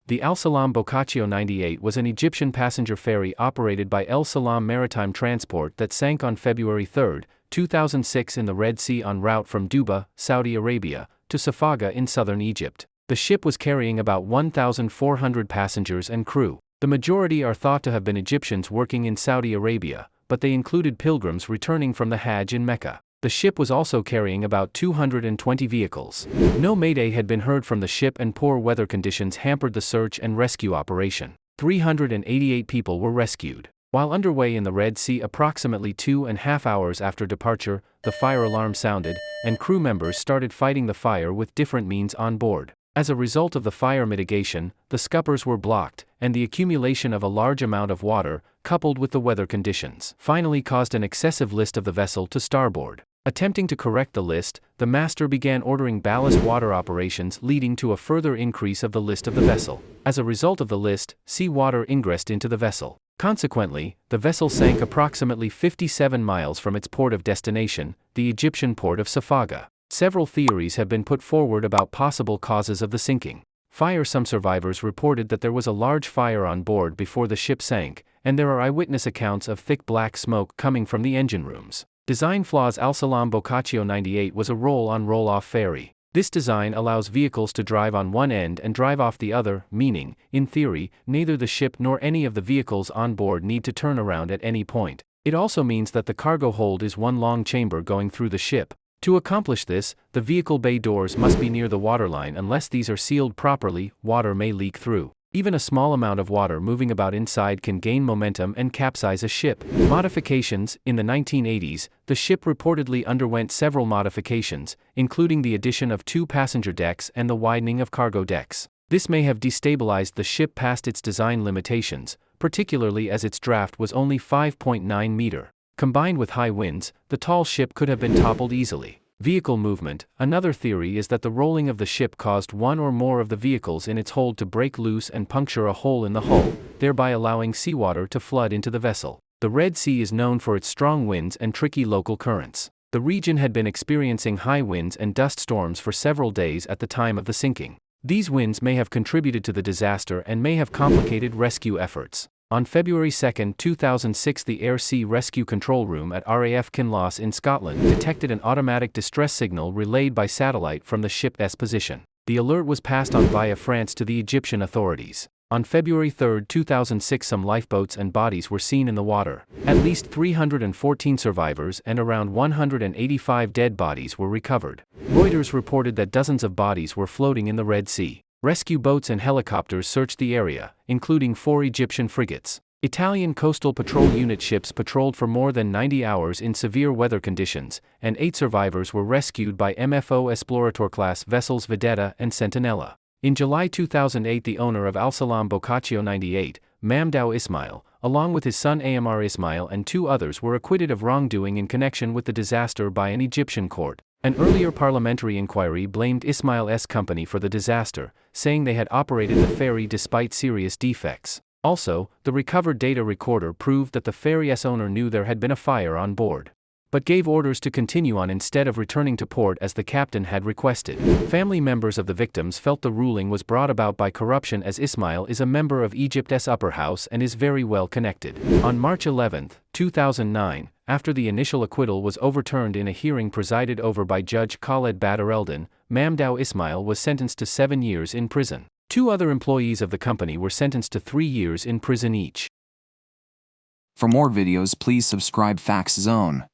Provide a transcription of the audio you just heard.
The al-Salam Boccaccio 98 was an Egyptian passenger ferry operated by al-Salam Maritime Transport that sank on February 3, 2006 in the Red Sea en route from Duba, Saudi Arabia, to Safaga in southern Egypt. The ship was carrying about 1,400 passengers and crew. The majority are thought to have been Egyptians working in Saudi Arabia, but they included pilgrims returning from the Hajj in Mecca. The ship was also carrying about 220 vehicles. No Mayday had been heard from the ship and poor weather conditions hampered the search and rescue operation. 388 people were rescued. While underway in the Red Sea approximately 2.5 hours after departure, the fire alarm sounded, and crew members started fighting the fire with different means on board. As a result of the fire mitigation, the scuppers were blocked, and the accumulation of a large amount of water, coupled with the weather conditions, finally caused an excessive list of the vessel to starboard. Attempting to correct the list, the master began ordering ballast water operations, leading to a further increase of the list of the vessel. As a result of the list, seawater ingressed into the vessel. Consequently, the vessel sank approximately 57 miles from its port of destination, the Egyptian port of Safaga. Several theories have been put forward about possible causes of the sinking. Some survivors reported that there was a large fire on board before the ship sank, and there are eyewitness accounts of thick black smoke coming from the engine rooms. Design flaws. Al-Salam Boccaccio 98 was a roll-on roll-off ferry. This design allows vehicles to drive on one end and drive off the other, meaning, in theory, neither the ship nor any of the vehicles on board need to turn around at any point. It also means that the cargo hold is one long chamber going through the ship. To accomplish this, the vehicle bay doors must be near the waterline. Unless these are sealed properly, water may leak through. Even a small amount of water moving about inside can gain momentum and capsize a ship. Modifications. In the 1980s, the ship reportedly underwent several modifications, including the addition of 2 passenger decks and the widening of cargo decks. This may have destabilized the ship past its design limitations, particularly as its draft was only 5.9 meter. Combined with high winds, the tall ship could have been toppled easily. Vehicle movement. Another theory is that the rolling of the ship caused one or more of the vehicles in its hold to break loose and puncture a hole in the hull, thereby allowing seawater to flood into the vessel. The Red Sea is known for its strong winds and tricky local currents. The region had been experiencing high winds and dust storms for several days at the time of the sinking. These winds may have contributed to the disaster and may have complicated rescue efforts. On February 2, 2006, the Air Sea Rescue Control Room at RAF Kinloss in Scotland detected an automatic distress signal relayed by satellite from the ship's position. The alert was passed on via France to the Egyptian authorities. On February 3, 2006, some lifeboats and bodies were seen in the water. At least 314 survivors and around 185 dead bodies were recovered. Reuters reported that dozens of bodies were floating in the Red Sea. Rescue boats and helicopters searched the area, including 4 Egyptian frigates. Italian Coastal Patrol Unit ships patrolled for more than 90 hours in severe weather conditions, and 8 survivors were rescued by MFO Esplorator-class vessels Vedetta and Sentinella. In July 2008, the owner of al-Salam Boccaccio 98, Mamdouh Ismail, along with his son Amr Ismail and 2 others, were acquitted of wrongdoing in connection with the disaster by an Egyptian court. An earlier parliamentary inquiry blamed Ismail's company for the disaster, saying they had operated the ferry despite serious defects. Also, the recovered data recorder proved that the ferry's owner knew there had been a fire on board, but gave orders to continue on instead of returning to port as the captain had requested. Family members of the victims felt the ruling was brought about by corruption, as Ismail is a member of Egypt's upper house and is very well connected. On March 11, 2009, after the initial acquittal was overturned in a hearing presided over by Judge Khaled Badr Eldin, Mamdouh Ismail was sentenced to 7 years in prison. 2 other employees of the company were sentenced to 3 years in prison each. For more videos, please subscribe Facts Zone.